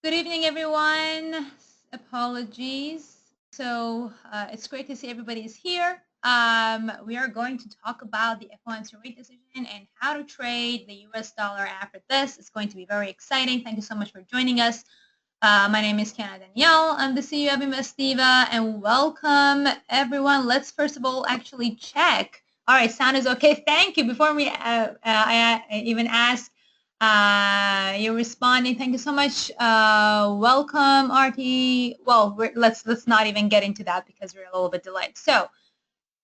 Good evening, everyone. Apologies. It's great to see everybody is here. We are going to talk about the FOMC rate decision and how to trade the US dollar after this. It's going to be very exciting. Thank you so much for joining us. My name is Kiana Danial. I'm the CEO of Investiva, and welcome, everyone. Let's first of all actually check. All right, sound is okay. Thank you. Before I even ask you're responding. Thank you so much. Welcome, RT. Well, let's not even get into that because we're a little bit delayed. So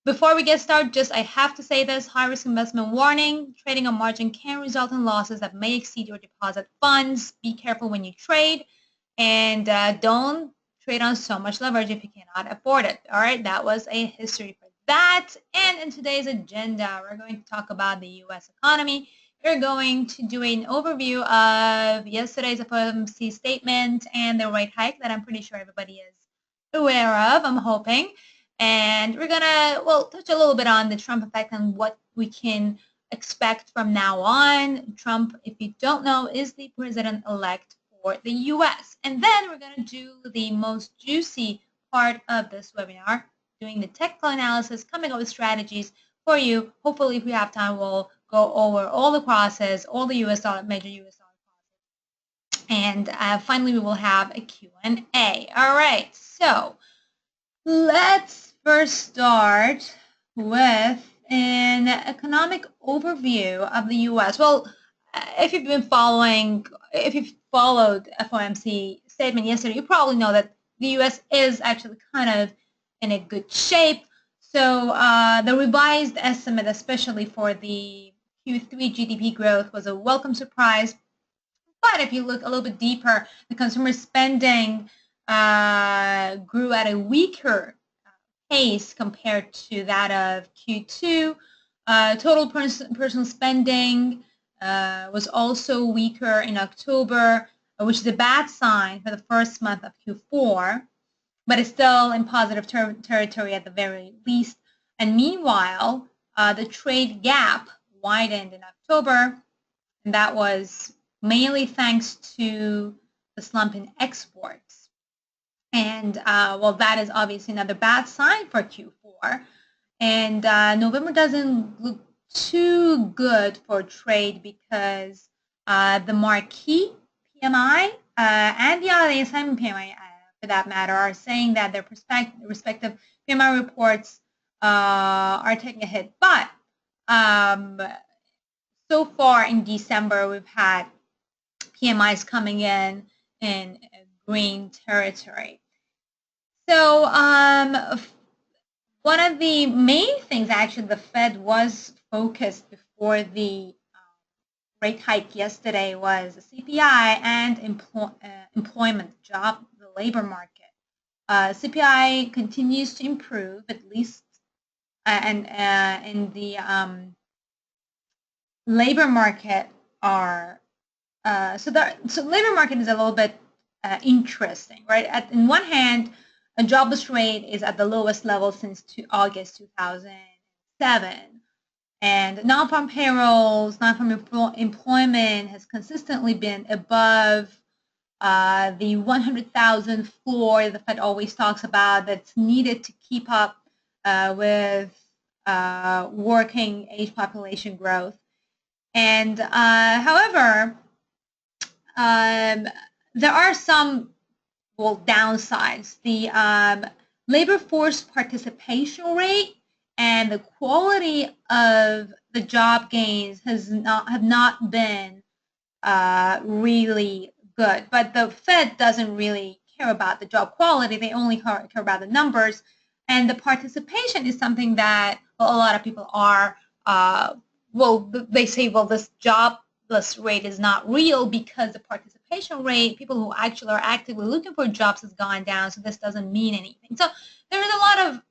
before we get started, I have to say this: high risk investment warning. Trading on margin can result in losses that may exceed your deposit funds. Be careful when you trade, and don't trade on so much leverage if you cannot afford it. All right, that was a history for that. And in today's agenda, we're going to talk about the U.S. economy. We're going to do an overview of yesterday's FOMC statement and the rate hike that I'm pretty sure everybody is aware of, I'm hoping. And we're going to, touch a little bit on the Trump effect and what we can expect from now on. Trump, if you don't know, is the president-elect for the U.S. And then we're going to do the most juicy part of this webinar, doing the technical analysis, coming up with strategies for you. Hopefully, if we have time, we'll go over all the crosses, all the major US dollar crosses. And finally, we will have a Q&A. All right, so let's first start with an economic overview of the US. Well, if you've followed FOMC statement yesterday, you probably know that the US is actually kind of in a good shape. So the revised estimate, especially for the Q3 GDP growth, was a welcome surprise. But if you look a little bit deeper, the consumer spending grew at a weaker pace compared to that of Q2. Total personal spending was also weaker in October, which is a bad sign for the first month of Q4, but it's still in positive territory at the very least. And meanwhile, the trade gap widened in October, and that was mainly thanks to the slump in exports. And that is obviously another bad sign for Q4. And November doesn't look too good for trade because the marquee PMI and the assignment PMI, for that matter, are saying that their respective PMI reports are taking a hit. But so far in December, we've had PMIs coming in green territory. So one of the main things, actually, the Fed was focused before the rate hike yesterday was the CPI and employment, the labor market. CPI continues to improve, at least, and in the labor market are so labor market is a little bit interesting, right? On one hand, a jobless rate is at the lowest level since August 2007. And non-farm payrolls, non-farm employment has consistently been above the 100,000 floor the Fed always talks about that's needed to keep up with working age population growth. And however, there are some downsides. The labor force participation rate and the quality of the job gains have not been really good. But the Fed doesn't really care about the job quality. They only care about the numbers. And the participation is something that a lot of people are, they say, this jobless rate is not real because the participation rate, people who actually are actively looking for jobs, has gone down. So this doesn't mean anything. So there is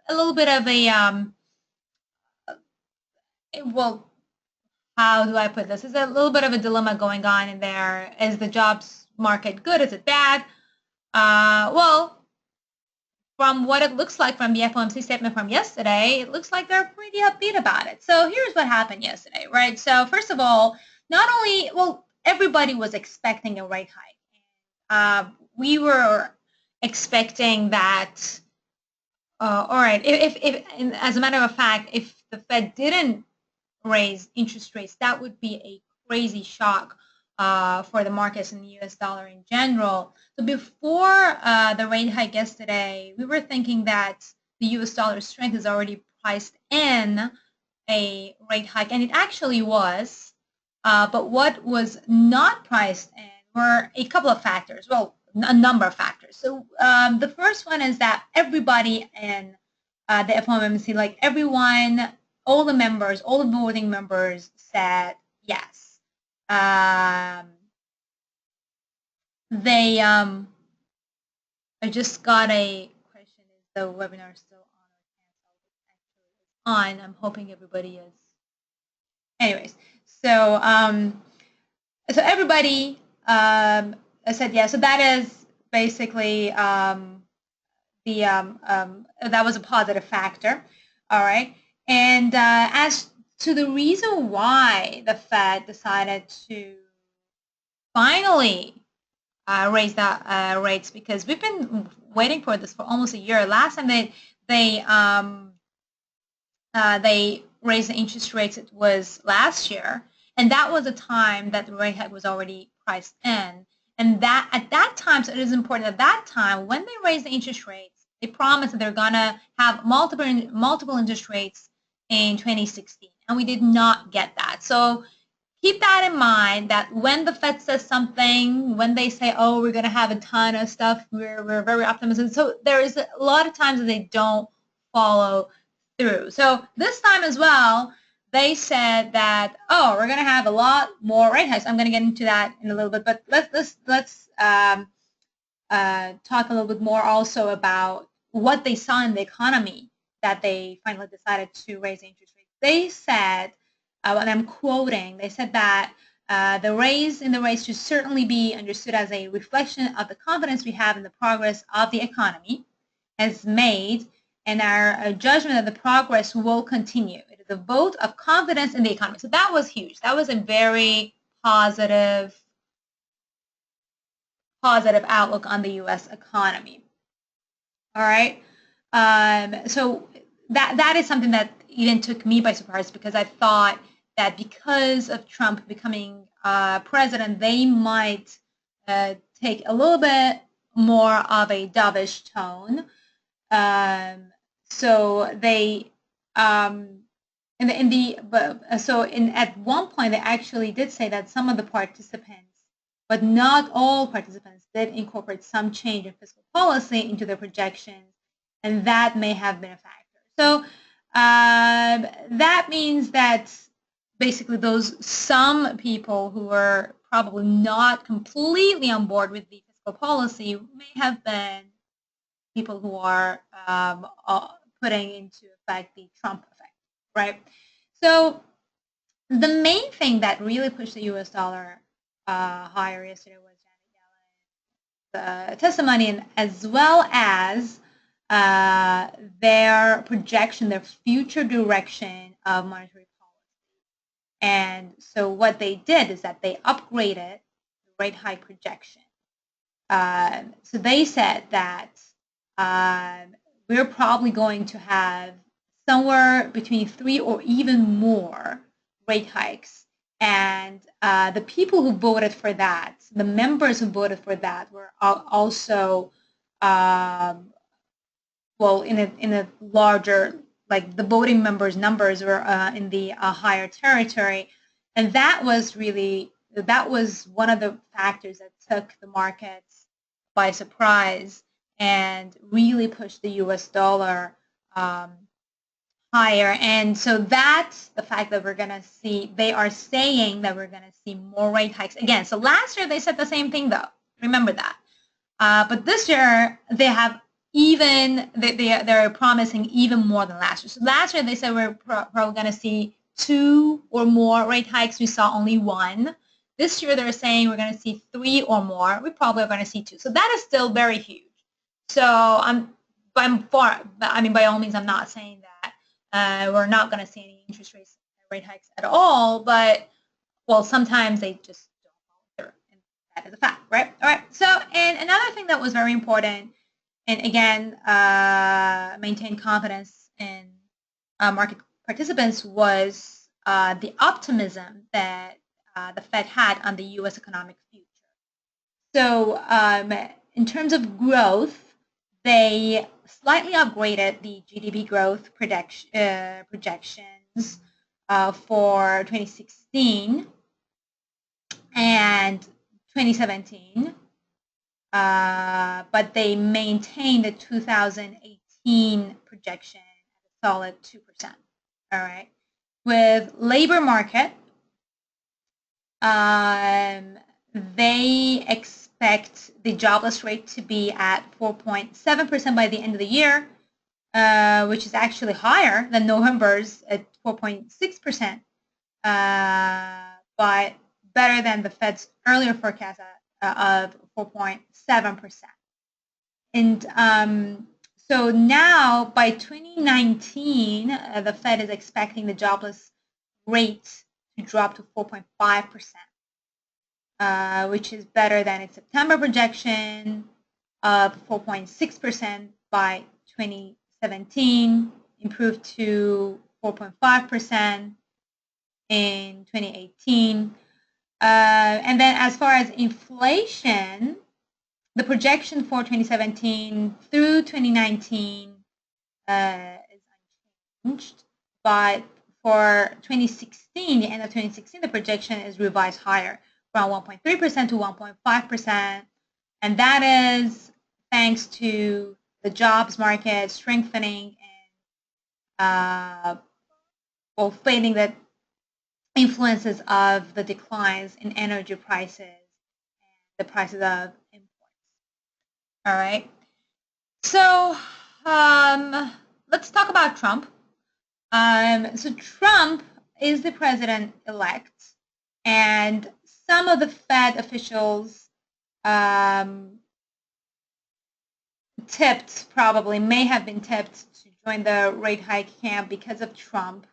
a little bit of a, how do I put this? There's a little bit of a dilemma going on in there. Is the jobs market good? Is it bad? From what it looks like from the FOMC statement from yesterday, it looks like they're pretty upbeat about it. So here's what happened yesterday, right? So first of all, everybody was expecting a rate hike. we were expecting that. All right, if as a matter of fact, if the Fed didn't raise interest rates, that would be a crazy shock for the markets and the U.S. dollar in general. So before the rate hike yesterday, we were thinking that the U.S. dollar strength is already priced in a rate hike, and it actually was. But what was not priced in were a couple of factors. Well, a number of factors. So the first one is that everybody in the FOMC, like everyone, all the members, all the voting members said yes. I just got a question. Is the webinar still on? I'm hoping everybody is. Anyways, so so everybody said yes. So that is basically that was a positive factor. All right. And as to the reason why the Fed decided to finally raise the rates, because we've been waiting for this for almost a year. Last time they raised the interest rates, it was last year, and that was a time that the rate hike was already priced in. And that at that time, so it is important at that time when they raised the interest rates, they promised that they're gonna have multiple interest rates in 2016, and we did not get that. So keep that in mind, that when the Fed says something, when they say, oh, we're going to have a ton of stuff, we're very optimistic. So there is a lot of times that they don't follow through. So this time as well, they said that, oh, we're going to have a lot more rate hikes. I'm going to get into that in a little bit, but let's talk a little bit more also about what they saw in the economy that they finally decided to raise interest rates. They said, and I'm quoting, they said that the raise in the rates should certainly be understood as a reflection of the confidence we have in the progress of the economy has made, and our judgment that the progress will continue. It is a vote of confidence in the economy. So that was huge. That was a very positive outlook on the U.S. economy. All right. So that is something that even took me by surprise, because I thought that because of Trump becoming president, they might take a little bit more of a dovish tone. So they at one point they actually did say that some of the participants, but not all participants, did incorporate some change in fiscal policy into their projections, and that may have been a factor. So that means that basically those some people who were probably not completely on board with the fiscal policy may have been people who are putting into effect the Trump effect, right? So the main thing that really pushed the U.S. dollar higher yesterday was Janet Yellen's testimony, and as well as their projection, their future direction of monetary policy. And so what they did is that they upgraded the rate hike projection. So they said that we're probably going to have somewhere between 3 or even more rate hikes. And the people who voted for that, the members who voted for that, were also well, in a larger, like the voting members' numbers were in the higher territory, and that was one of the factors that took the markets by surprise and really pushed the U.S. dollar higher. And so that's the fact that we're going to see, they are saying that we're going to see more rate hikes again. So last year they said the same thing, though. Remember that. But this year they have they're promising even more than last year. So last year they said we're probably going to see 2 or more rate hikes. We saw only 1. This year they're saying we're going to see 3 or more. We probably are going to see 2. So that is still very huge. So by all means, I'm not saying that we're not going to see any interest rate hikes at all. But well, sometimes they just don't follow through, and that is a fact. right? All right. So, and another thing that was very important, and again, maintain confidence in market participants was the optimism that the Fed had on the U.S. economic future. So in terms of growth, they slightly upgraded the GDP growth projections for 2016 and 2017, but they maintained the 2018 projection at a solid 2%. All right. With labor market, they expect the jobless rate to be at 4.7% by the end of the year, which is actually higher than November's at 4.6%, but better than the Fed's earlier forecast of 4.7%. And so now by 2019, the Fed is expecting the jobless rate to drop to 4.5%, which is better than its September projection of 4.6% by 2017, improved to 4.5% in 2018. And then as far as inflation, the projection for 2017 through 2019 is unchanged, but for 2016, the end of 2016, the projection is revised higher from 1.3% to 1.5%, and that is thanks to the jobs market strengthening and fading the influences of the declines in energy prices and the prices of imports. All right. So let's talk about Trump. So Trump is the president-elect, and some of the Fed officials may have been tipped to join the rate hike camp because of Trump.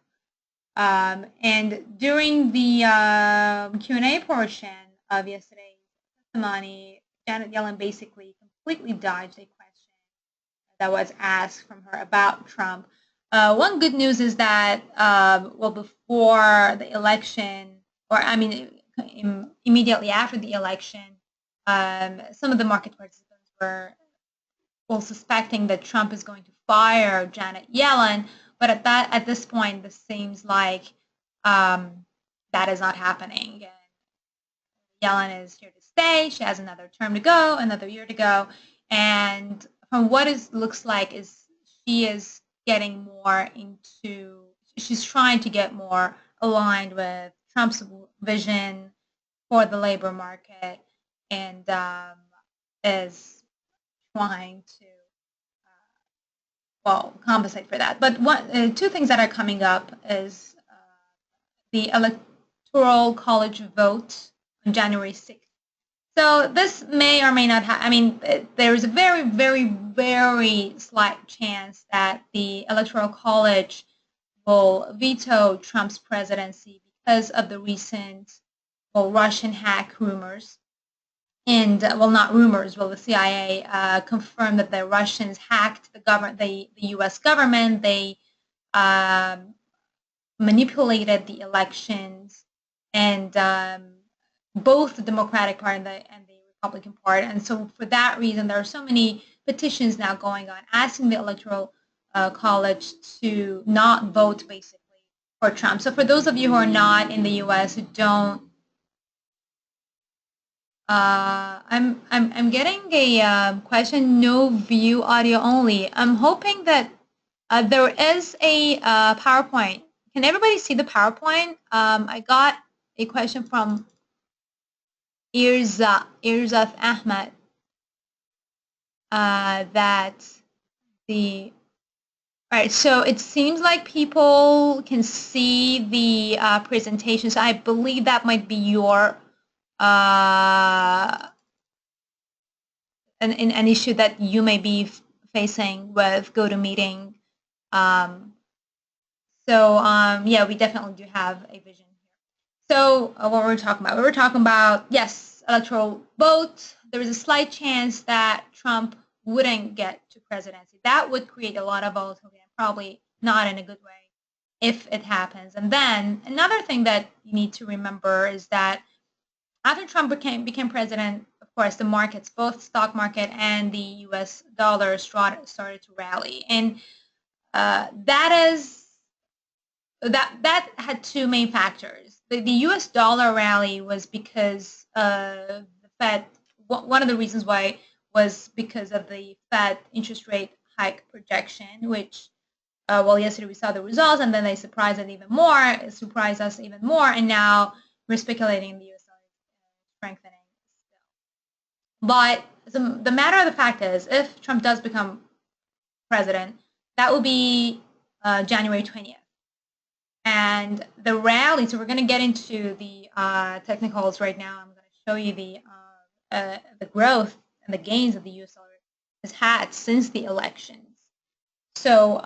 And during the Q&A portion of yesterday's testimony, Janet Yellen basically completely dodged a question that was asked from her about Trump. One good news is that, before the election, or I mean, immediately after the election, some of the market participants were suspecting that Trump is going to fire Janet Yellen. But at this point, this seems like that is not happening. Yellen is here to stay. She has another term to go, another year to go. And from what it looks like is she is getting more into, she's trying to get more aligned with Trump's vision for the labor market, and is trying to compensate for that. But two things that are coming up is the Electoral College vote on January 6th. So this may or may not happen. I mean, there is a very, very, very slight chance that the Electoral College will veto Trump's presidency because of the recent Russian hack rumors. And not rumors. The CIA confirmed that the Russians hacked the U.S. government. They manipulated the elections, and both the Democratic Party and the Republican Party. And so, for that reason, there are so many petitions now going on asking the Electoral College to not vote, basically, for Trump. So, for those of you who are not in the U.S. who don't. I'm getting a question, no view, audio only. I'm hoping that there is a PowerPoint. Can everybody see the PowerPoint? I got a question from Irzaf Ahmed all right, so it seems like people can see the presentation. So I believe that might be your an issue that you may be facing with GoToMeeting. Yeah, we definitely do have a vision here. So what were we talking about? We were talking about, yes, electoral vote, there is a slight chance that Trump wouldn't get to presidency. That would create a lot of volatility and probably not in a good way if it happens. And then another thing that you need to remember is that after Trump became president, of course, the markets, both stock market and the U.S. dollar started to rally. And that had two main factors. The U.S. dollar rally was because the Fed. One of the reasons why was because of the Fed interest rate hike projection, which well, yesterday we saw the results, and then they surprised us even more, and now we're speculating the U.S. dollar strengthening. But the matter of the fact is, if Trump does become president, that will be January 20th. And the rally, so we're going to get into the technicals right now. I'm going to show you the growth and the gains that the U.S. dollar has had since the elections. So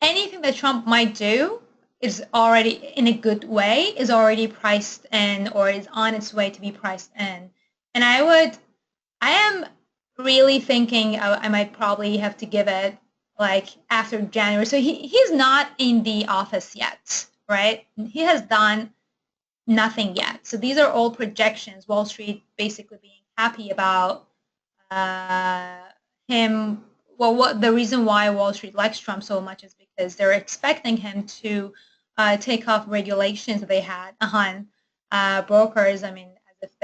anything that Trump might do is already in a good way, is already priced in, or is on its way to be priced in. And I am really thinking I might probably have to give it like after January. So he's not in the office yet, right? He has done nothing yet. So these are all projections. Wall Street basically being happy about him. Well, the reason why Wall Street likes Trump so much is because they're expecting him to take off regulations that they had on brokers. I mean, as if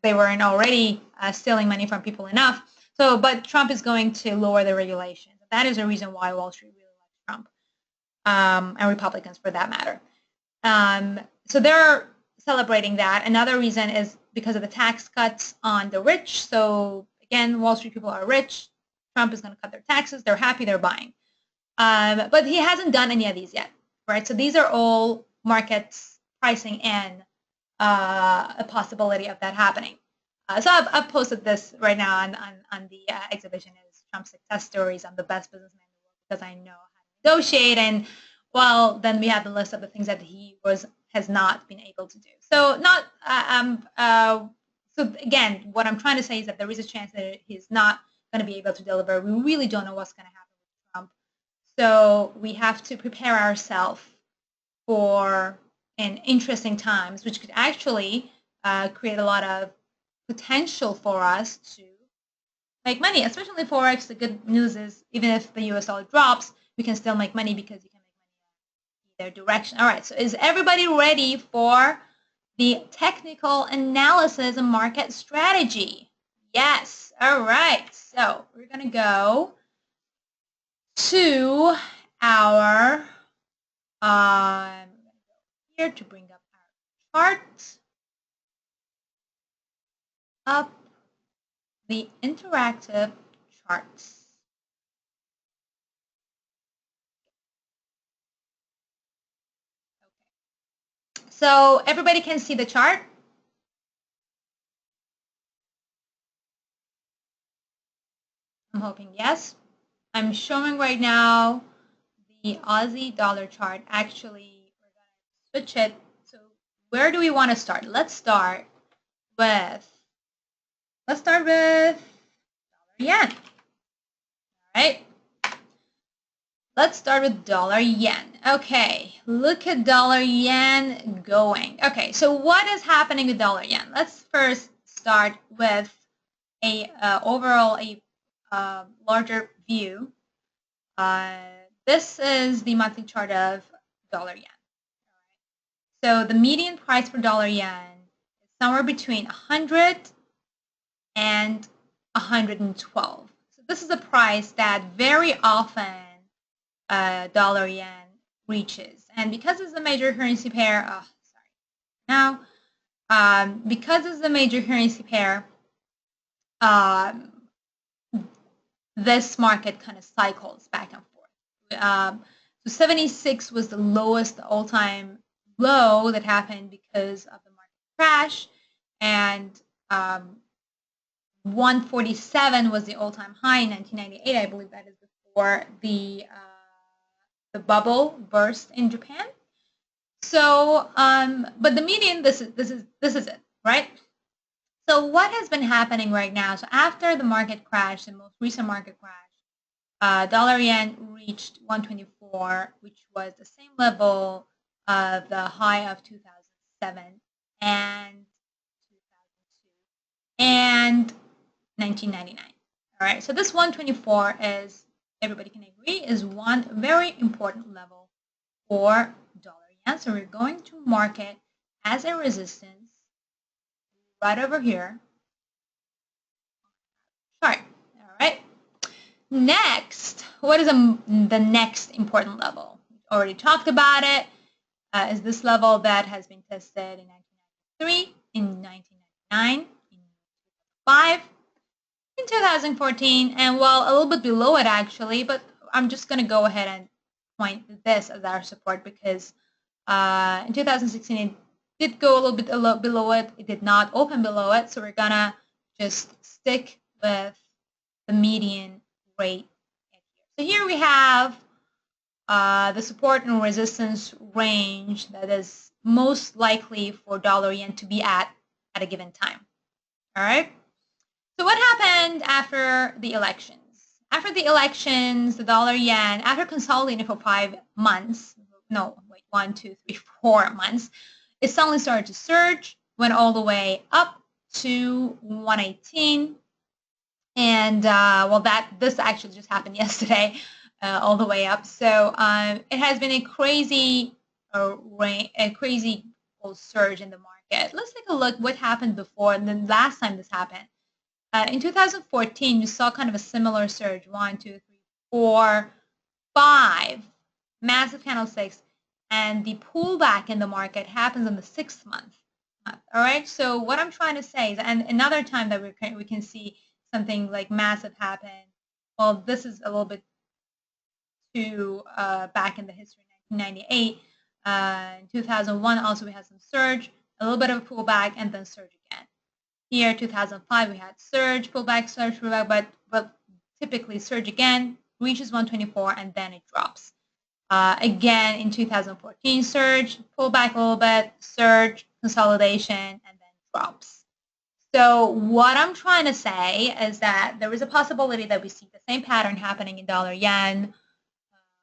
they weren't already stealing money from people enough. So, but Trump is going to lower the regulations. That is the reason why Wall Street really likes Trump, and Republicans for that matter. So they're celebrating that. Another reason is because of the tax cuts on the rich. So again, Wall Street people are rich. Trump is going to cut their taxes. They're happy. They're buying. But he hasn't done any of these yet, right? So these are all markets pricing in a possibility of that happening. So I've posted this right now on the exhibition is Trump success stories. I'm the best businessman in the world because I know how to negotiate. And well, then we have the list of the things that he has not been able to do. So so again, what I'm trying to say is that there is a chance that he's not going to be able to deliver. We really don't know what's going to happen with Trump. So we have to prepare ourselves for an interesting times, which could actually create a lot of potential for us to make money, especially forex. The good news is even if the US dollar drops, we can still make money because you can make money in either direction. All right, so is everybody ready for the technical analysis and market strategy? Yes. All right, so we're going to go to our here to bring up our chart. Up the interactive charts. Okay. So everybody can see the chart? I'm hoping yes. I'm showing right now the Aussie dollar chart. Actually, we're going to switch it. So where do we want to start? Let's start with dollar yen. All right. Let's start with dollar yen. Okay, look at dollar yen going. Okay, so what is happening with dollar yen? Let's first start with a overall larger view. This is the monthly chart of dollar yen. So the median price for dollar yen is somewhere between 100 and 112. So this is a price that very often dollar yen reaches. And because it's a major currency pair, because it's a major currency pair, this market kind of cycles back and forth. So 76 was the lowest, the all-time low that happened because of the market crash, and 147 was the all-time high in 1998. I believe that is before the bubble burst in Japan. So, but the median, this is it, right? So what has been happening right now? So after the market crash, the most recent market crash, dollar yen reached 124, which was the same level of the high of 2007 and 2002 and 1999. All right, so this 124 is, everybody can agree, is one very important level for dollar yen. So we're going to mark it as a resistance right over here. All right. Next, what is the next important level? We already talked about it. Is this level that has been tested in 1993, in 1999, in 2005, in 2014, and well, a little bit below it actually, but I'm just going to go ahead and point this as our support because in 2016 it did go a little bit below it. It did not open below it, so we're going to just stick with the median rate. So here we have the support and resistance range that is most likely for dollar yen to be at a given time. All right. So what happened after the elections? After the elections, the dollar yen, after consolidating for 5 months, no, wait, 1, 2, 3, 4 months, it suddenly started to surge, went all the way up to 118. And well, this actually just happened yesterday, all the way up. So it has been a crazy surge in the market. Let's take a look what happened before and then last time this happened. In 2014, you saw kind of a similar surge, 1, 2, 3, 4, 5 massive candlesticks, and the pullback in the market happens in the 6th month. All right. So what I'm trying to say is, and another time that we can see something like massive happen. Well, this is a little bit too back in the history, 1998. In 2001, also we had some surge, a little bit of a pullback, and then surge again. Here, 2005, we had surge, pullback, but typically surge again, reaches 124, and then it drops. Again, in 2014, surge, pullback a little bit, surge, consolidation, and then drops. So what I'm trying to say is that there is a possibility that we see the same pattern happening in dollar yen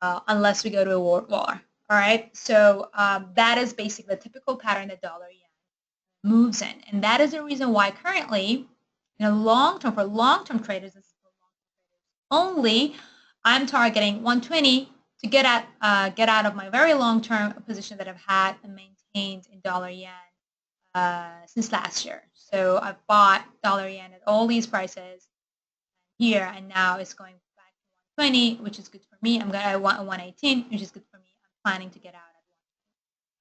unless we go to a world war. All right. So that is basically the typical pattern that dollar yen moves in. And that is the reason why currently, in a long term, for long-term traders, only I'm targeting 120 to get out of my very long-term position that I've had and maintained in dollar yen since last year. So I've bought dollar yen at all these prices here, and now it's going back to 120, which is good for me. I want a 118, which is good for me. I'm planning to get out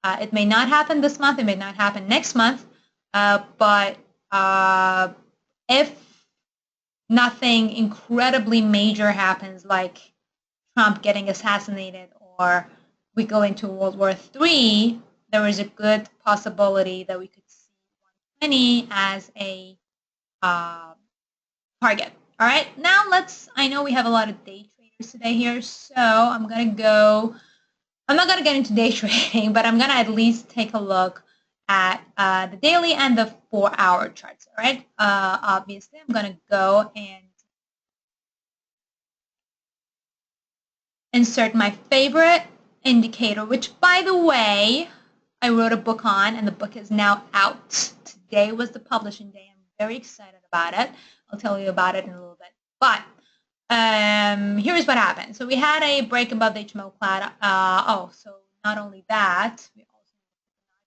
at 120. It may not happen this month. It may not happen next month. But if nothing incredibly major happens, like Trump getting assassinated or we go into World War III, there is a good possibility that we could see 120 as a target. All right, now I know we have a lot of day traders today here, so I'm not going to get into day trading, but I'm going to at least take a look at the daily and the 4-hour charts. All right, obviously I'm going to go and insert my favorite indicator, which, by the way, I wrote a book on, and the book is now out. Today was the publishing day. I'm very excited about it. I'll tell you about it in a little bit. But here's what happened. So we had a break above the HMO cloud. So not only that, we also have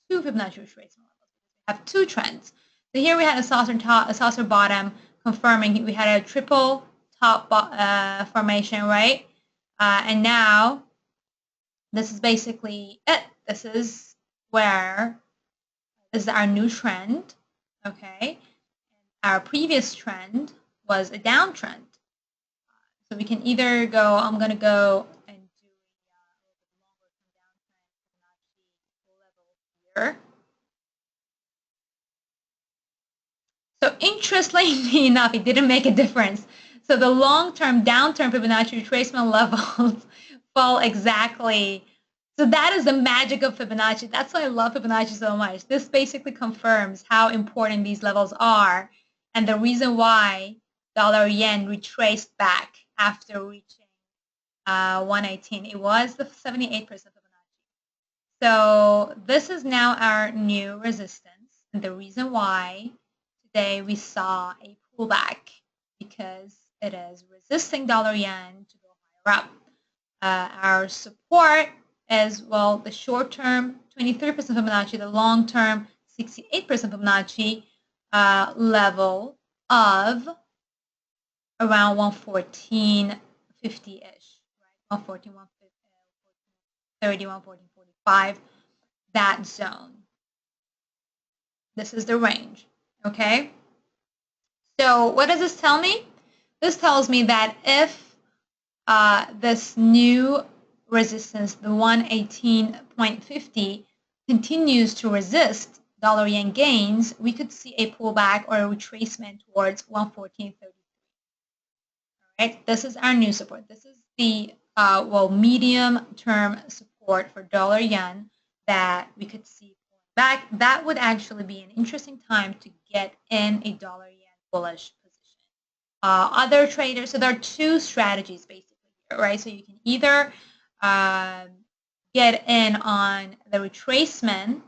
two Fibonacci retracement levels. We have two trends. So here we had a saucer bottom, confirming we had a triple top formation, right? And now this is basically it. This is our new trend, okay? Our previous trend was a downtrend. So we can either go, I'm going to go and do a longer term downtrend level here. So interestingly enough, it didn't make a difference. So the long-term downturn Fibonacci retracement levels fall exactly So that is the magic of Fibonacci. That's why I love Fibonacci so much. This basically confirms how important these levels are and the reason why dollar yen retraced back after reaching 118. It was the 78% Fibonacci. So this is now our new resistance. And the reason why today we saw a pullback because it is resisting dollar yen to go higher up. Our support is, well, the short-term 23% Fibonacci, the long-term 68% Fibonacci level of around 114.50-ish, right? 114, 130, 114.45, that zone. This is the range, okay? So what does this tell me? This tells me that if this new resistance, the 118.50, continues to resist dollar yen gains, we could see a pullback or a retracement towards 114.33. All right, this is our new support. This is the medium-term support for dollar yen that we could see back. That would actually be an interesting time to get in a dollar yen bullish position. Other traders, so there are two strategies basically. Right, so you can either get in on the retracement,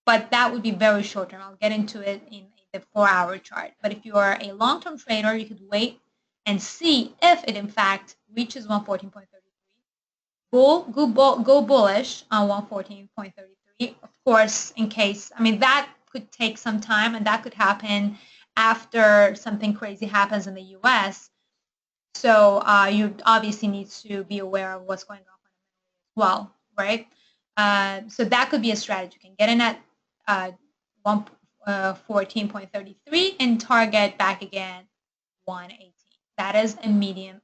but that would be very short term. I'll get into it in the 4-hour chart. But if you are a long-term trader, you could wait and see if it in fact reaches 114.33. Go bullish on 114.33. Of course, in case, I mean, that could take some time, and that could happen after something crazy happens in the U.S. So you obviously need to be aware of what's going on as well, right? So that could be a strategy. You can get in at 114.33 and target back again 118. That is a medium-term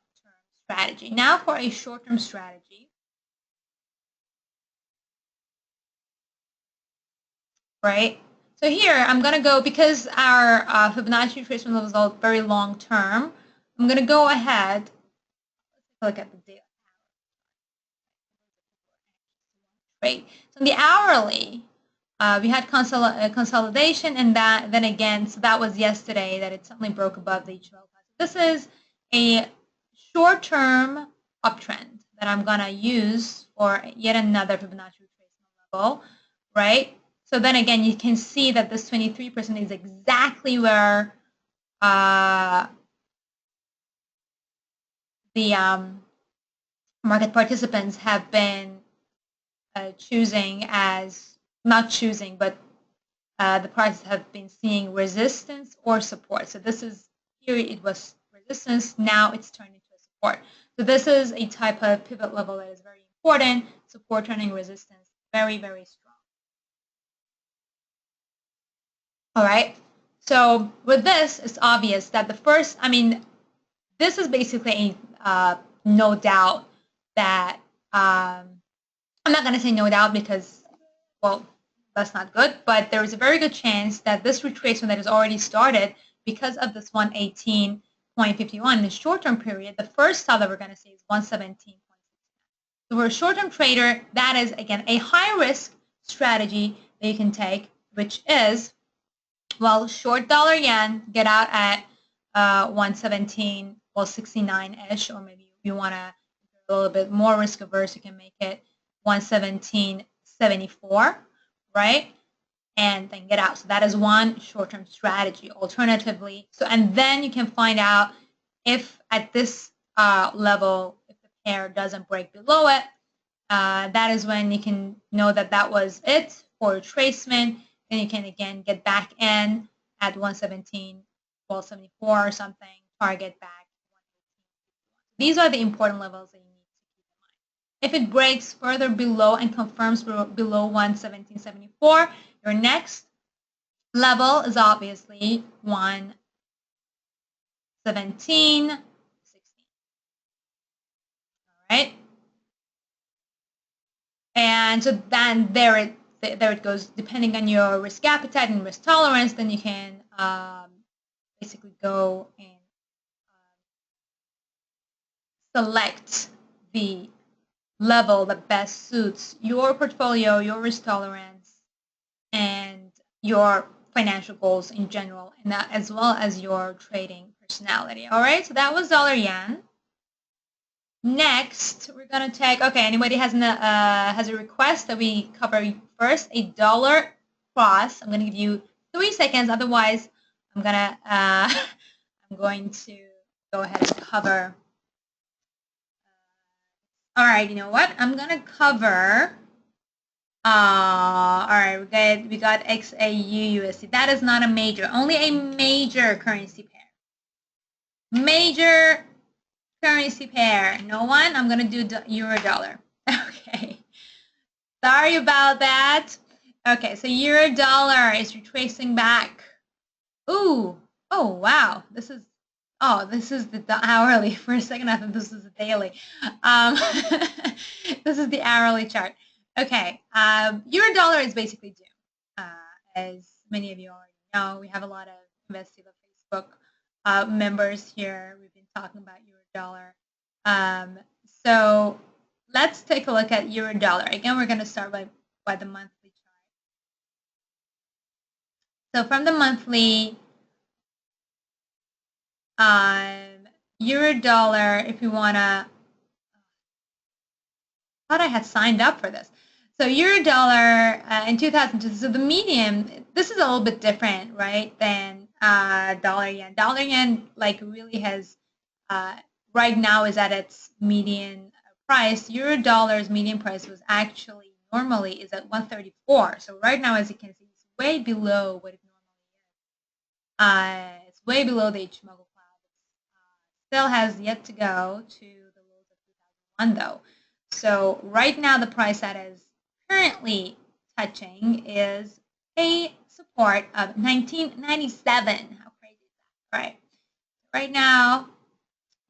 strategy. Now for a short-term strategy, right? So here I'm going to go, because our Fibonacci retracement level is all very long-term, I'm going to go ahead, look at the data. Right. So in the hourly, we had consolidation, and then again, so that was yesterday that it suddenly broke above the HL. This is a short-term uptrend that I'm going to use for yet another Fibonacci retracement level, right? So then again, you can see that this 23% is exactly where the market participants have been choosing as, not choosing, but the prices have been seeing resistance or support. So this is, here it was resistance, now it's turned into a support. So this is a type of pivot level that is very important. Support turning resistance, very, very strong. All right. So with this, it's obvious that the first, I mean, this is basically no doubt that, I'm not going to say no doubt because, well, that's not good, but there is a very good chance that this retracement that has already started because of this 118.51 in the short-term period, the first stop that we're going to see is 117.69. So for a short-term trader, that is, again, a high-risk strategy that you can take, which is, well, short dollar yen, get out at 117, well, 69-ish, or maybe you want to a little bit more risk averse, you can make it 117.74, right? And then get out. So that is one short-term strategy. Alternatively, so, and then you can find out if at this level, if the pair doesn't break below it, that is when you can know that that was it for retracement. Then you can again get back in at 117, 1274 or something, target back. These are the important levels that you need to keep in mind. If it breaks further below and confirms below 117.74, your next level is obviously 117.16. All right. And so then there it goes. Depending on your risk appetite and risk tolerance, then you can basically go and select the level that best suits your portfolio, your risk tolerance, and your financial goals in general, and that as well as your trading personality. All right, so that was dollar yen. Next, we're gonna take. Okay, anybody has a request that we cover first a dollar cross? I'm gonna give you 3 seconds. Otherwise, I'm gonna I'm going to go ahead and cover. All right, you know what? I'm gonna cover. All right, we got XAU USD. That is not a major. Only a major currency pair. Major currency pair. No one? I'm going to do euro dollar. Okay. Sorry about that. Okay, so euro dollar is retracing back. Ooh. Oh, wow. This is the hourly. For a second, I thought this was the daily. This is the hourly chart. Okay. Euro dollar is basically due. As many of you already know, we have a lot of investigative Facebook members here. We've been talking about euro dollar. So let's take a look at euro dollar. Again, we're going to start by the monthly chart. So from the monthly, euro dollar, if you want to, I thought I had signed up for this. So euro dollar in 2002, so the median, this is a little bit different, right, than dollar yen. Dollar yen like really has, right now is at its median price. Euro dollar's median price was actually normally is at 134. So right now, as you can see, it's way below what it normally is. It's way below the Ichimoku cloud. Still has yet to go to the lows of 2001 though. So right now, the price that is currently touching is a support of 1997. How crazy is that? All right. Right now,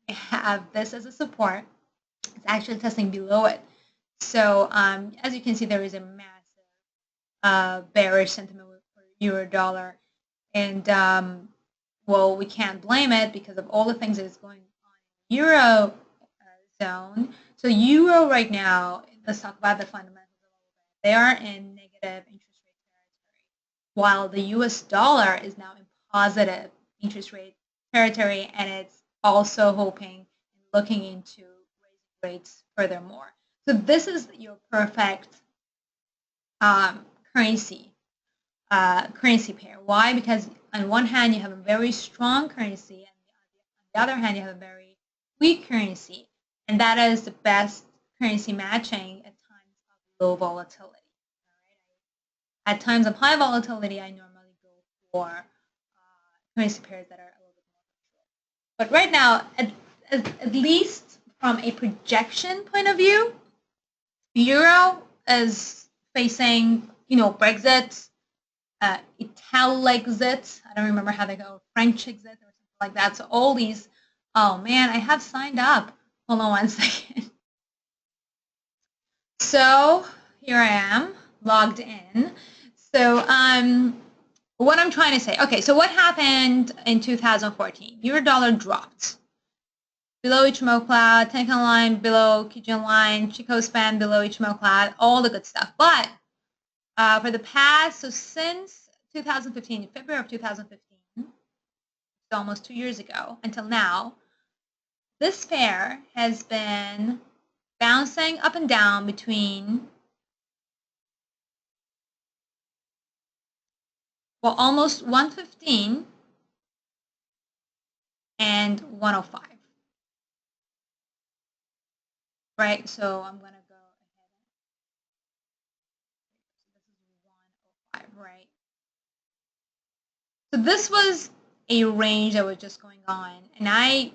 we have this as a support. It's actually testing below it. So as you can see, there is a massive bearish sentiment for euro dollar. And, well, we can't blame it because of all the things that is going on in euro zone. So euro right now, let's talk about the fundamentals a little bit. They are in negative interest rate territory, while the US dollar is now in positive interest rate territory, and it's also hoping and looking into raising rates furthermore. So this is your perfect currency pair. Why? Because on one hand, you have a very strong currency, and on the other hand, you have a very weak currency. And that is the best currency matching at times of low volatility. Right? At times of high volatility, I normally go for currency pairs that are a little bit more controlled. But right now, at least from a projection point of view, euro is facing, Brexit, Italexit. I don't remember how they go, French exit or something like that. So all these, oh man, I have signed up. Hold on one second. So here I am, logged in. So what I'm trying to say, okay, so what happened in 2014? Euro dollar dropped. Below Ichimoku cloud, Tenkan line, below Kijun line, Chikou span, below Ichimoku cloud, all the good stuff. But for the past, so since 2015, February of 2015, so almost 2 years ago, until now, this pair has been bouncing up and down between, well, almost 115 and 105. Right? So I'm going to go ahead. This is 105, right? So this was a range that was just going on. And I've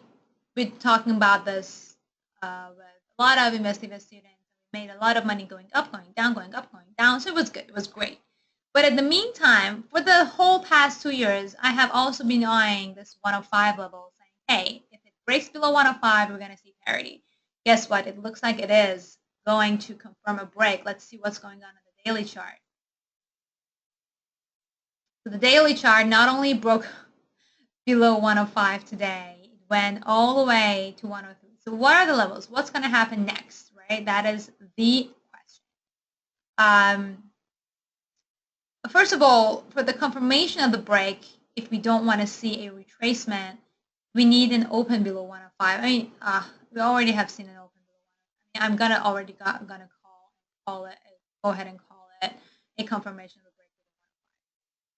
been talking about this with a lot of investigative students. We made a lot of money going up, going down, going up, going down. So it was good. It was great. But in the meantime, for the whole past 2 years, I have also been eyeing this 105 level, saying, hey, if it breaks below 105, we're going to see parity. Guess what? It looks like it is going to confirm a break. Let's see what's going on in the daily chart. So the daily chart not only broke below 105 today, it went all the way to 103. So what are the levels? What's going to happen next, right? That is the question. First of all, for the confirmation of the break, if we don't want to see a retracement, we need an open below 105. I mean, we already have seen an open below 105. I'm gonna call it. Go ahead and call it a confirmation of the break below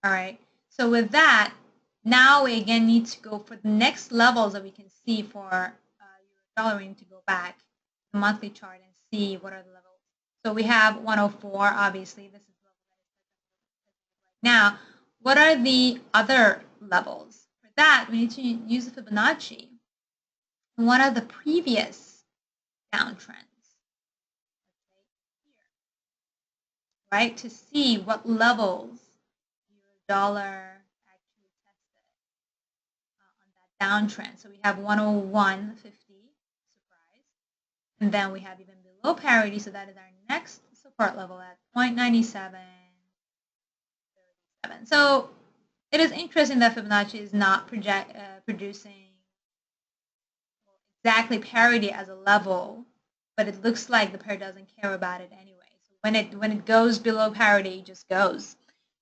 105. All right. So with that, now we again need to go for the next levels that we can see for euro dollar. We need to go back to the monthly chart and see what are the levels. So we have 104. Obviously, this is the level that is now. What are the other levels? For that, we need to use the Fibonacci. And what are the previous downtrends? Right, to see what levels euro dollar actually tested on that downtrend. So we have 101.50, surprise, and then we have even below parity. So that is our next support level at 0.9737. So it is interesting that Fibonacci is not producing exactly parity as a level, but it looks like the pair doesn't care about it anyway. So when it goes below parity, it just goes.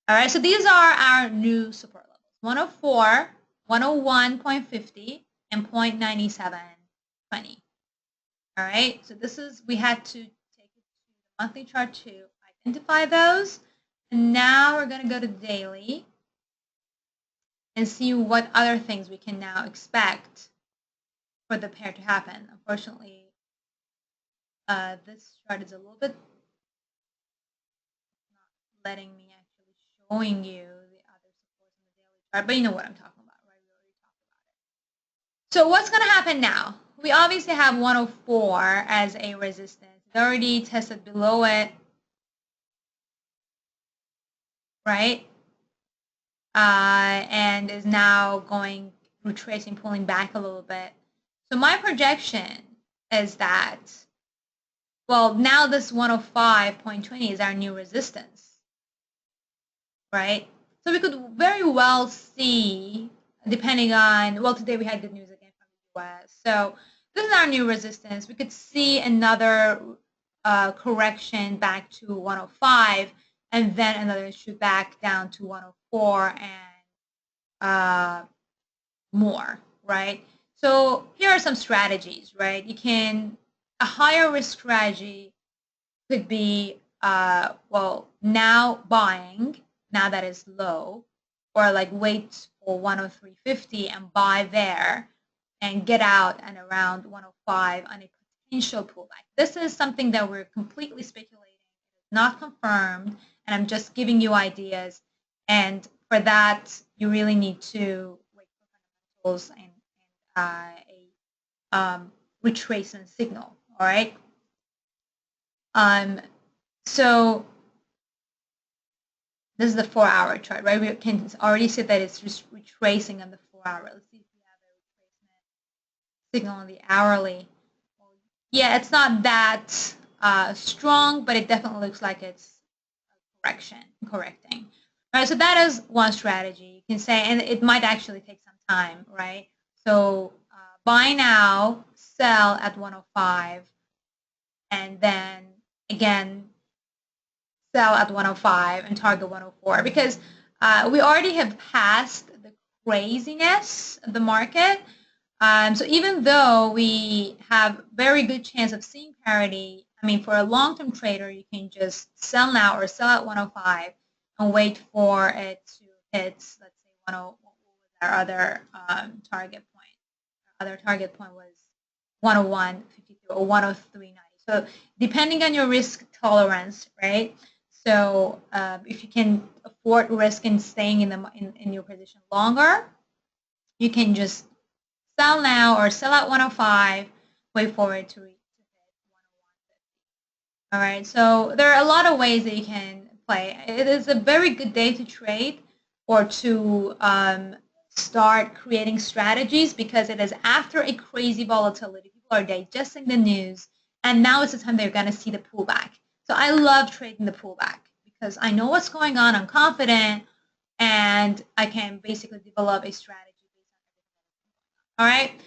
All right, so these are our new support levels: 104, 101.50, and 0.9720. All right, so this is, we had to take it to the monthly chart to identify those. And now we're going to go to daily and see what other things we can now expect for the pair to happen. Unfortunately, this chart is a little bit not letting me actually showing you the other supports in the daily chart, but you know what I'm talking about, right? We already talked about it. So what's going to happen now? We obviously have 104 as a resistance. It already tested below it, right? And is now going, retracing, pulling back a little bit. So my projection is that, well, now this 105.20 is our new resistance, right? So we could very well see, depending on, well, today we had good news again from the US. So this is our new resistance. We could see another correction back to 105, and then another shoot back down to 104 and more, right? So here are some strategies, right? You can, a higher risk strategy could be, well, now buying, now that is low, or like wait for 103.50 and buy there and get out and around 105 on a potential pullback. This is something that we're completely speculating, not confirmed, and I'm just giving you ideas. And for that, you really need to wait for fundamentals and a retracement signal. All right. So this is the 4-hour chart, right? We can already see that it's just retracing on the 4-hour. Let's see if we have a retracement signal on the hourly. Yeah, it's not that strong, but it definitely looks like it's correcting. All right, so that is one strategy you can say, and it might actually take some time, right? So buy now, sell at 105, and then again sell at 105 and target 104, because we already have passed the craziness of the market. So even though we have very good chance of seeing parity, I mean, for a long-term trader, you can just sell now or sell at 105 and wait for it to hit, let's say, 10. What was our other target point? Our other target point was 101.52 or 103.90. So depending on your risk tolerance, right? So if you can afford risk in staying in your position longer, you can just sell now or sell at 105, wait for it to hit 101.50. All right, so there are a lot of ways that you can play. It is a very good day to trade or to start creating strategies, because it is after a crazy volatility. People are digesting the news, and now is the time they're going to see the pullback. So I love trading the pullback because I know what's going on, I'm confident, and I can basically develop a strategy based on everything. All right.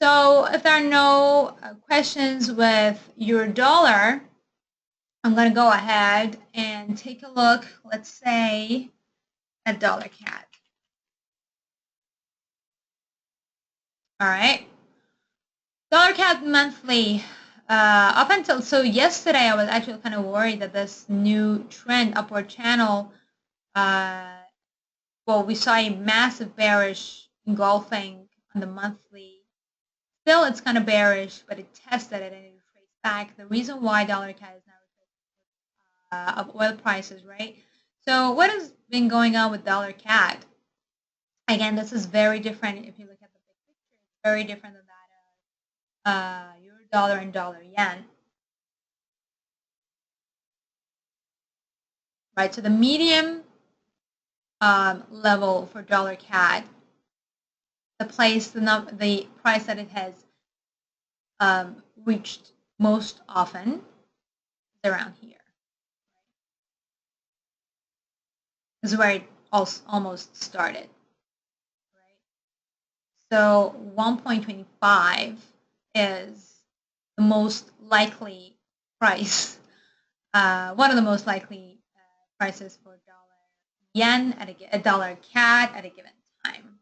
So if there are no questions with your dollar, I'm going to go ahead and take a look, let's say, at dollar CAD. All right. Dollar CAD monthly. Up until yesterday, I was actually kind of worried that this new trend upward channel, well, we saw a massive bearish engulfing on the monthly. Still, it's kind of bearish, but it tested it and it retraced back. The reason why dollar CAD is now of oil prices, right? So what has been going on with dollar CAD? Again, this is very different. If you look at the big picture, it's very different than that of euro dollar and dollar yen. Right, so the medium level for dollar CAD, the price that it has reached most often is around here. This is where it almost started. Right? So 1.25 is the most likely price, one of the most likely prices for dollar yen at a dollar CAD at a given time.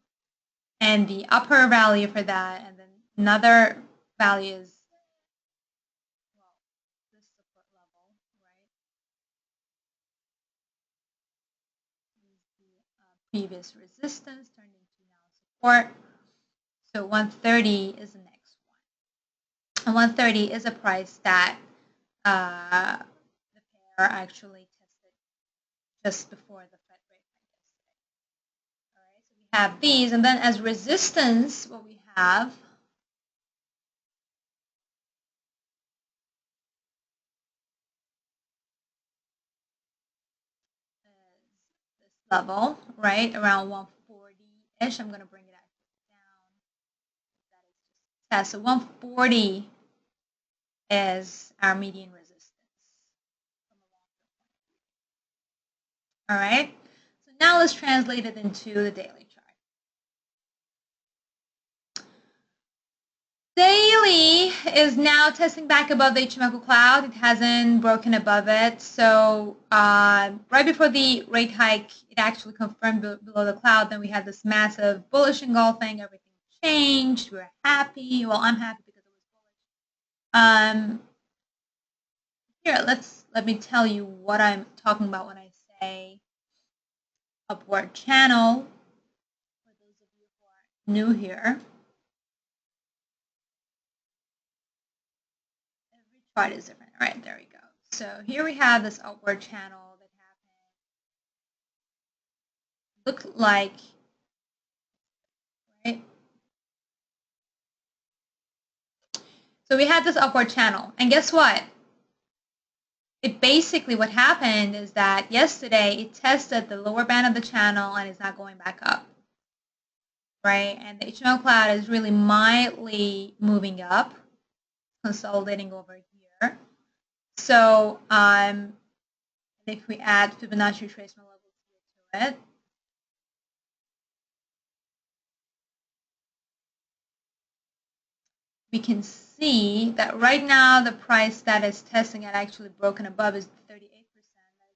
And the upper value for that, and then another value is, well, this support level, right? The previous resistance turned into now support. So 130 is the next one. And 130 is a price that the pair actually tested just before the Fed rate hike yesterday. All right, so we have these, and then as resistance, what we have is this level, right, around 140-ish. I'm going to bring it down. That is just test. So 140 is our median resistance. All right. So now let's translate it into the daily chart. Daily is now testing back above the Ichimoku cloud. It hasn't broken above it. So right before the rate hike, it actually confirmed below the cloud. Then we had this massive bullish engulfing. Everything changed. We were happy. Well, I'm happy because it was bullish. Here, let me tell you what I'm talking about when I say upward channel. For those of you who are new here. Chart is different. All right, there we go. So here we have this upward channel that happened. Looked like, right? So we had this upward channel, and guess what? It basically, what happened is that yesterday it tested the lower band of the channel and it's not going back up, right? And the Ichimoku cloud is really mildly moving up, consolidating over here. So if we add Fibonacci retracement levels here to it, we can see that right now the price that is testing at actually broken above is 38%. That is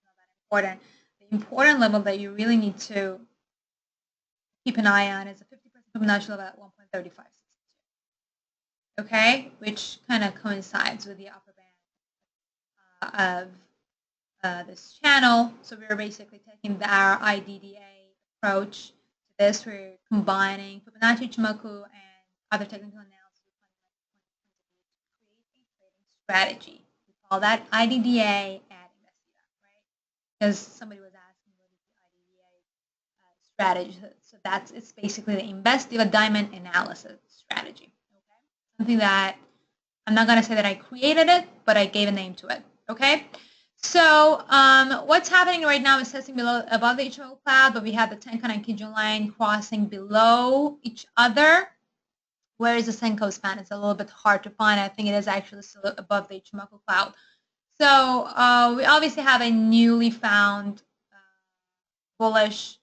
not that important. The important level that you really need to keep an eye on is a 50% Fibonacci level at 1.3562. Okay, which kind of coincides with the upper band of this channel. So we're basically taking our IDDA approach to this. We're combining Fibonacci, Ichimoku, and other technical analysis strategy. We call that IDDA at Investida, right? Because somebody was asking what is the IDDA strategy. So it's basically the Investida diamond analysis strategy. Okay, something that I'm not going to say that I created it, but I gave a name to it. Okay. So what's happening right now is testing above the Ichimoku cloud, but we have the Tenkan and Kijun line crossing below each other. Where is the Senko span? It's a little bit hard to find. I think it is actually still above the Ichimoku cloud. So we obviously have a newly found bullish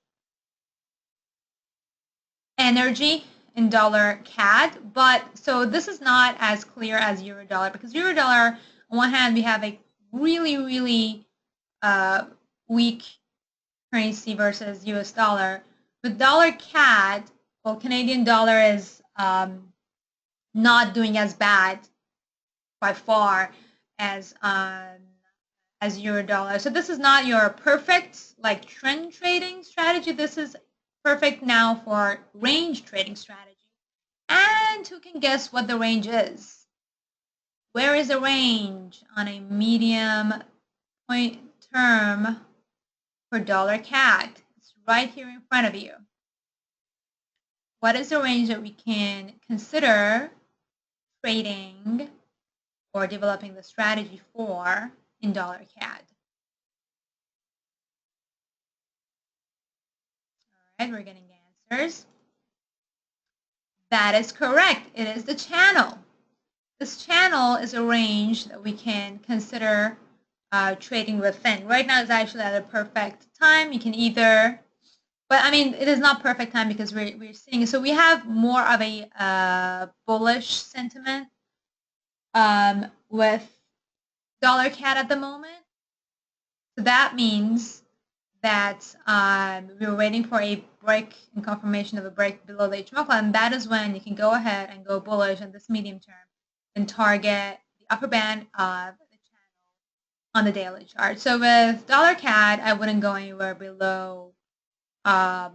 energy in dollar CAD, but so this is not as clear as euro dollar, because euro dollar, on one hand, we have a really weak currency versus US dollar. With dollar CAD, well, Canadian dollar is not doing as bad by far as euro dollar. So this is not your perfect like trend trading strategy. This is perfect now for range trading strategy. And who can guess what the range is? Where is the range on a medium point term for dollar CAD? It's right here in front of you. What is the range that we can consider trading or developing the strategy for in dollar CAD? All right, we're getting answers. That is correct. It is the channel. This channel is a range that we can consider trading within. Right now, it's actually at a perfect time. You can either, but I mean, it is not perfect time because we're seeing. So we have more of a bullish sentiment with dollar CAD at the moment. So that means that we're waiting for a break and confirmation of a break below the HMO line, and that is when you can go ahead and go bullish in this medium term and target the upper band of the channel on the daily chart. So with dollar CAD, I wouldn't go anywhere below the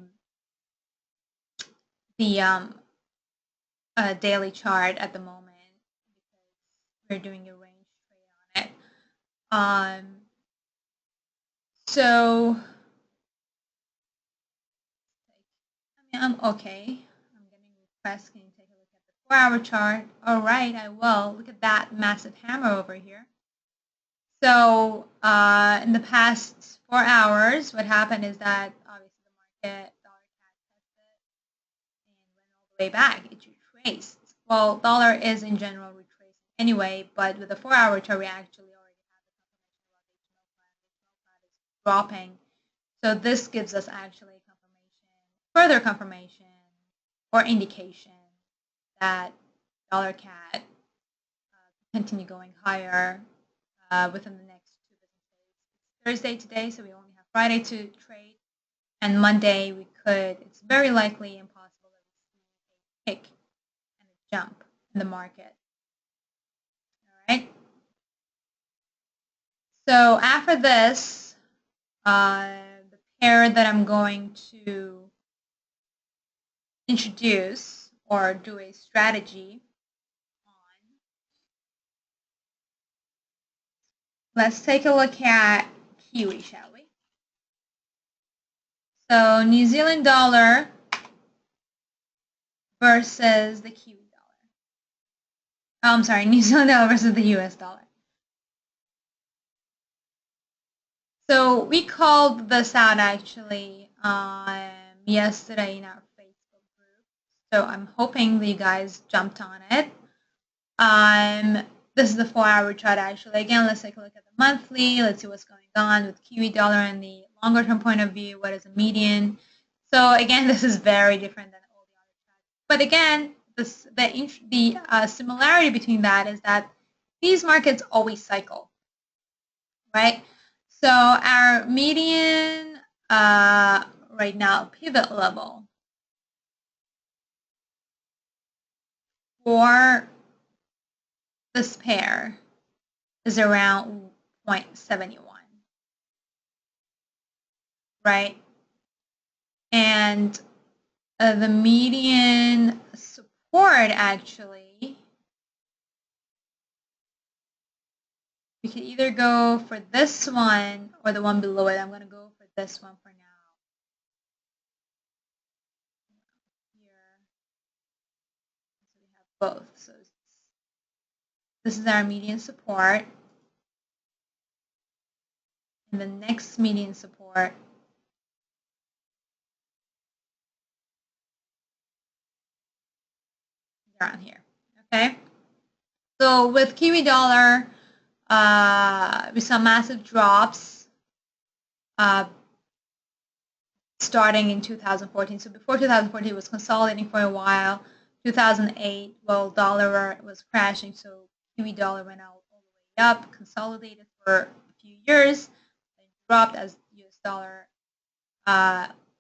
daily chart at the moment because we're doing a range trade on it. So I'm okay. I'm getting requests. Can you take a look at the 4-hour chart? All right, I will. Look at that massive hammer over here. So in the past 4 hours, what happened is that obviously the market dollar CAD tested and went all the way back. It retraced. Well, dollar is in general retracing anyway, but with the 4-hour chart, we actually already have the confirmation about the HMO plan. The HMO plan is dropping. So this gives us actually further confirmation or indication that dollar CAD continue going higher within the next 2 business days. It's Thursday today, so we only have Friday to trade, and Monday we could. It's very likely and possible that we see a kick and a jump in the market. All right. So after this, the pair that I'm going to introduce or do a strategy on. Let's take a look at Kiwi, shall we? So New Zealand dollar versus the Kiwi dollar. Oh, I'm sorry, New Zealand dollar versus the US dollar. So we called this out actually yesterday in our Facebook group. So I'm hoping that you guys jumped on it. This is the 4-hour chart actually. Again, let's take a look at the monthly. Let's see what's going on with Kiwi dollar and the longer term point of view. What is a median? So again, this is very different than all the other charts. But again, the similarity between that is that these markets always cycle, right? So our median right now pivot level for this pair is around 0.71, right? And the median support actually, we could either go for this one or the one below it. I'm going to go for this one for now. Here, so we have both. So this is our median support. And the next median support around here. Okay. So with Kiwi dollar, we saw massive drops starting in 2014. So before 2014, it was consolidating for a while. 2008, well, dollar was crashing, so Kiwi dollar went all the way up, consolidated for a few years, then dropped as US dollar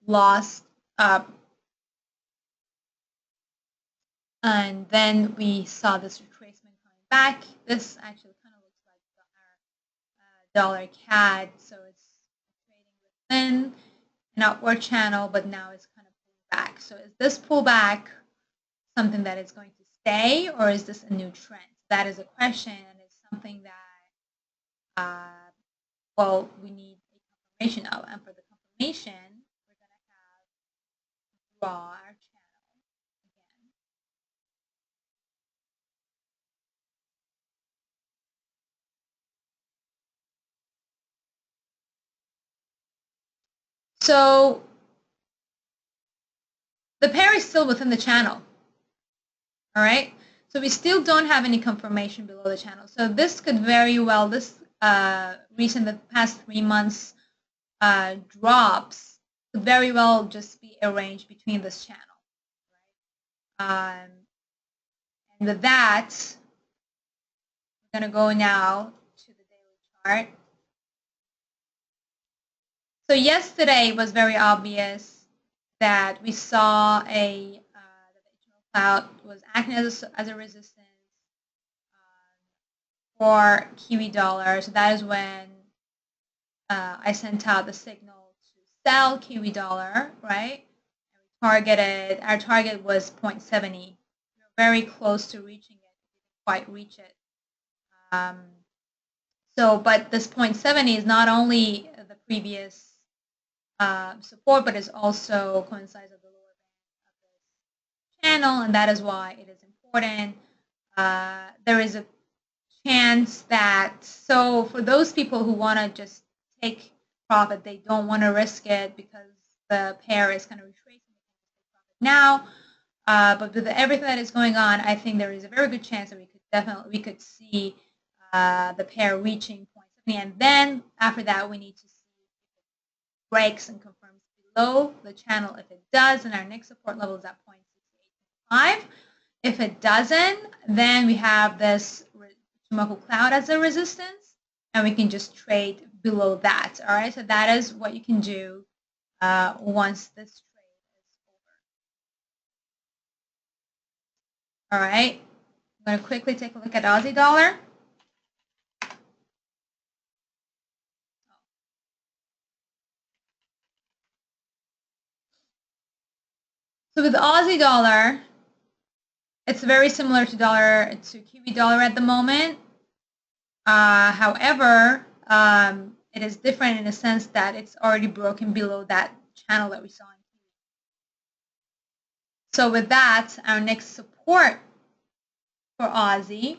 lost. And then we saw this retracement coming back. This actually kind of looks like our dollar CAD, so it's trading within an upward channel, but now it's kind of pulling back. So is this pullback something that is going to stay, or is this a new trend? That is a question, and it's something that, well, we need a confirmation of. And for the confirmation, we're going to have draw our channel again. So the pair is still within the channel. All right. So we still don't have any confirmation below the channel. So this could very well, this the past 3 months drops could very well just be a range between this channel. Right? And with that, we're going to go now to the daily chart. So yesterday was very obvious that we saw a cloud was acting as a resistance for Kiwi dollar. So that is when I sent out the signal to sell Kiwi dollar, right? And we our target was 0.70. We were very close to reaching it. We didn't quite reach it. But this 0.70 is not only the previous support, but it also coincides with the lower band of this channel, and that is why it is important. There is a chance that, so for those people who want to just take profit, they don't want to risk it because the pair is kind of retracing now. But with everything that is going on, I think there is a very good chance that we could see the pair reaching 0.70, and then after that we need to see breaks and confirms below the channel. If it does, then our next support level is at 0.6825. If it doesn't, then we have this Ichimoku cloud as a resistance, and we can just trade below that. All right, so that is what you can do once this trade is over. All right, I'm going to quickly take a look at Aussie dollar. So with Aussie dollar, it's very similar to Kiwi dollar at the moment. However, it is different in the sense that it's already broken below that channel that we saw in Kiwi. So with that, our next support for Aussie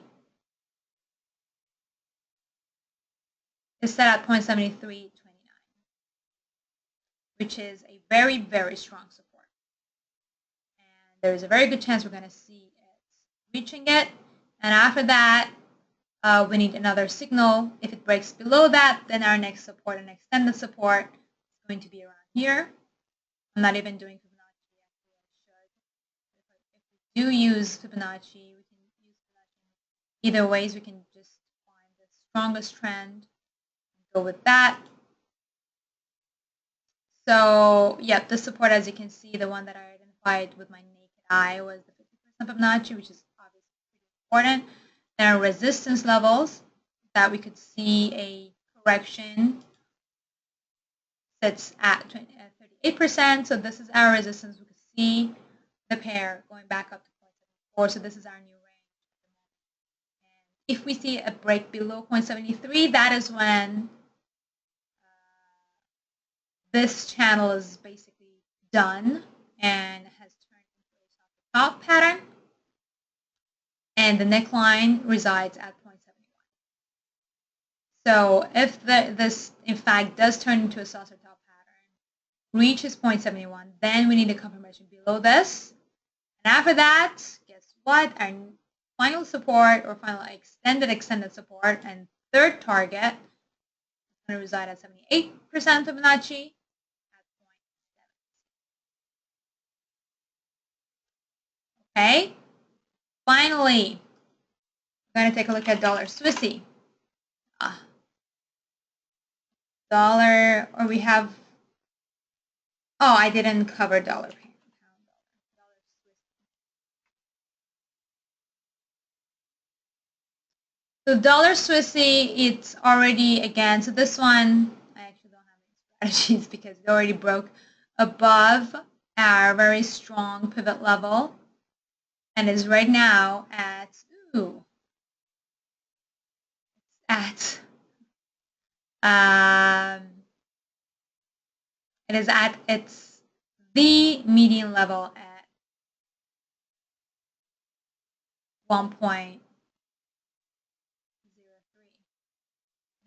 is set at 0.7329, which is a very, very strong support. And there is a very good chance we're going to see it reaching it. And after that, we need another signal. If it breaks below that, then our next support and extended support is going to be around here. I'm not even doing Fibonacci. If we do use Fibonacci, we can use Fibonacci. Either ways, we can just find the strongest trend and go with that. So, yeah, the support, as you can see, the one that I identified with my naked eye was the 50% Fibonacci, which is obviously pretty important. There are resistance levels that we could see a correction that's at 38%. So this is our resistance. We could see the pair going back up to 0.74. So this is our new range. And if we see a break below 0.73, that is when this channel is basically done and has turned into a top pattern. And the neckline resides at 0.71. So if this, in fact, does turn into a saucer top pattern, reaches 0.71, then we need a confirmation below this. And after that, guess what? Our final support or final extended support and third target is going to reside at 78% Fibonacci at 0.7. Okay. Finally, we're going to take a look at dollar Swissy. Dollar, or we have, oh, I didn't cover dollar. So dollar Swissy, it's already, again, so this one, I actually don't have any strategies because it already broke above our very strong pivot level and is right now at, it is at its the median level at 1.03.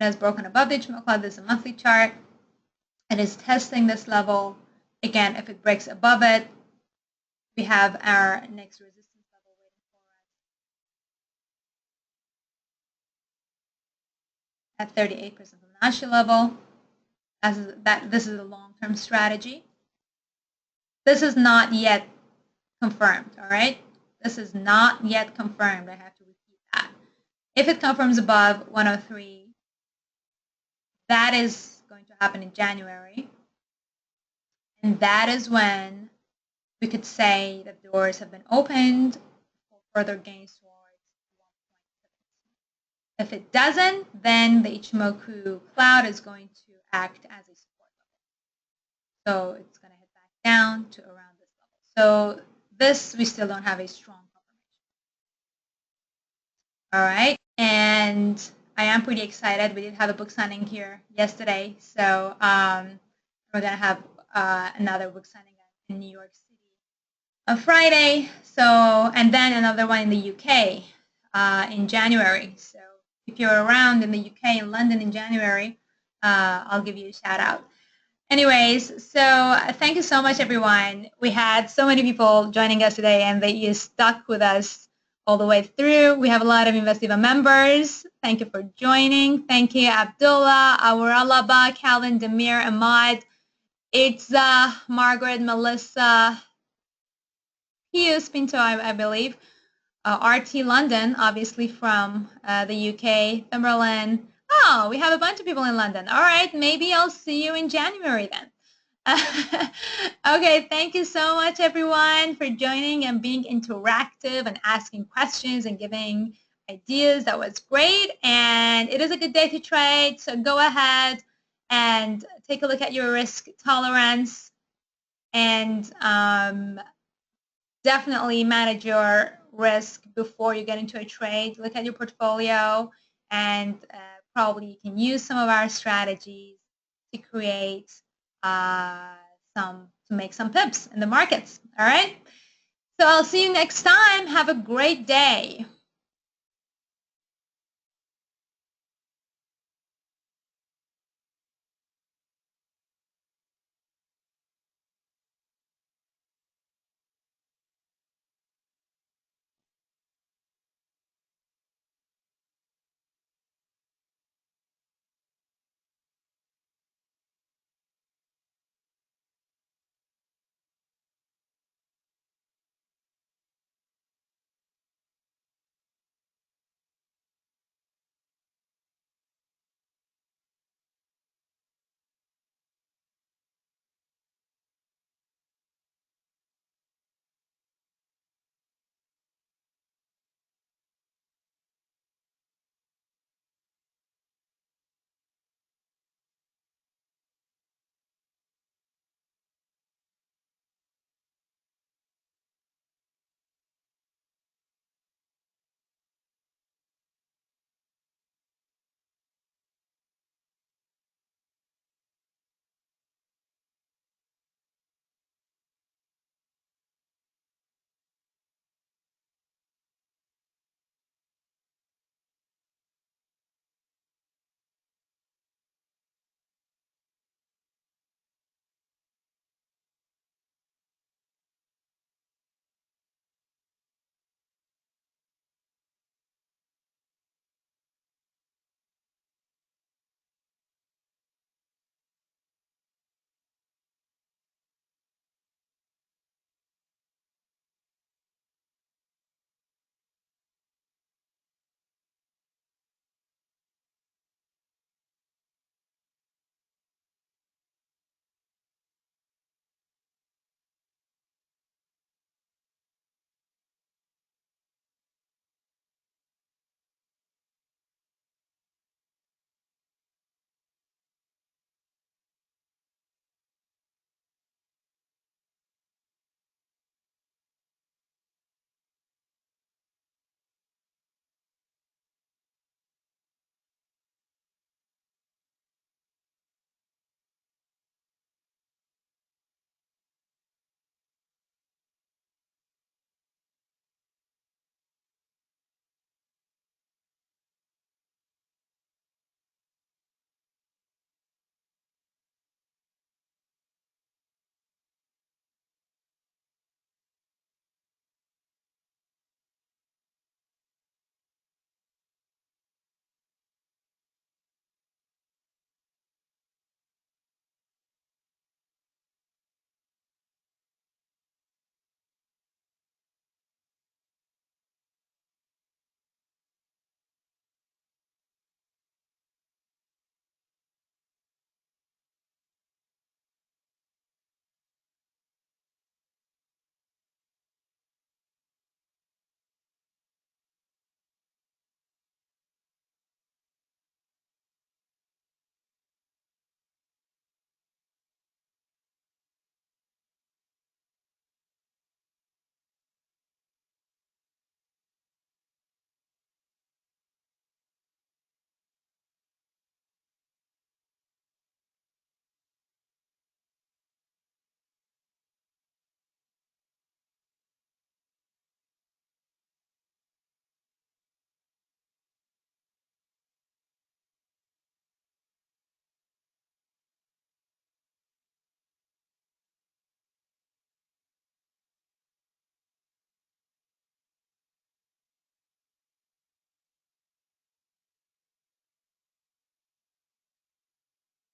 It has broken above the HMO cloud. This is a monthly chart. It is testing this level. Again, if it breaks above it, we have our next resistance level waiting for us at 38% Fibonacci level. This is a long-term strategy. This is not yet confirmed, all right? This is not yet confirmed. I have to repeat that. If it confirms above 103, that is going to happen in January. And that is when we could say that doors have been opened for further gains towards 1.7. If it doesn't, then the Ichimoku cloud is going to act as a support level. So it's going to head back down to around this level. So this, we still don't have a strong confirmation. All right. And I am pretty excited. We did have a book signing here yesterday. So we're going to have another book signing in New York City on Friday. So, and then another one in the UK in January. So if you're around in the UK, in London in January, I'll give you a shout out. Anyways, so thank you so much, everyone. We had so many people joining us today, and they stuck with us all the way through. We have a lot of Investiva members. Thank you for joining. Thank you, Abdullah, Awuralaba, Calvin, Demir, Ahmad, Itza, Margaret, Melissa, Pius Pinto, I believe, RT London, obviously from the UK, Thumberland. Oh, we have a bunch of people in London. All right, maybe I'll see you in January then. Okay, thank you so much, everyone, for joining and being interactive and asking questions and giving ideas. That was great, and it is a good day to trade, so go ahead and take a look at your risk tolerance and definitely manage your risk before you get into a trade. Look at your portfolio, and probably you can use some of our strategies to create to make some pips in the markets. All right. So I'll see you next time. Have a great day.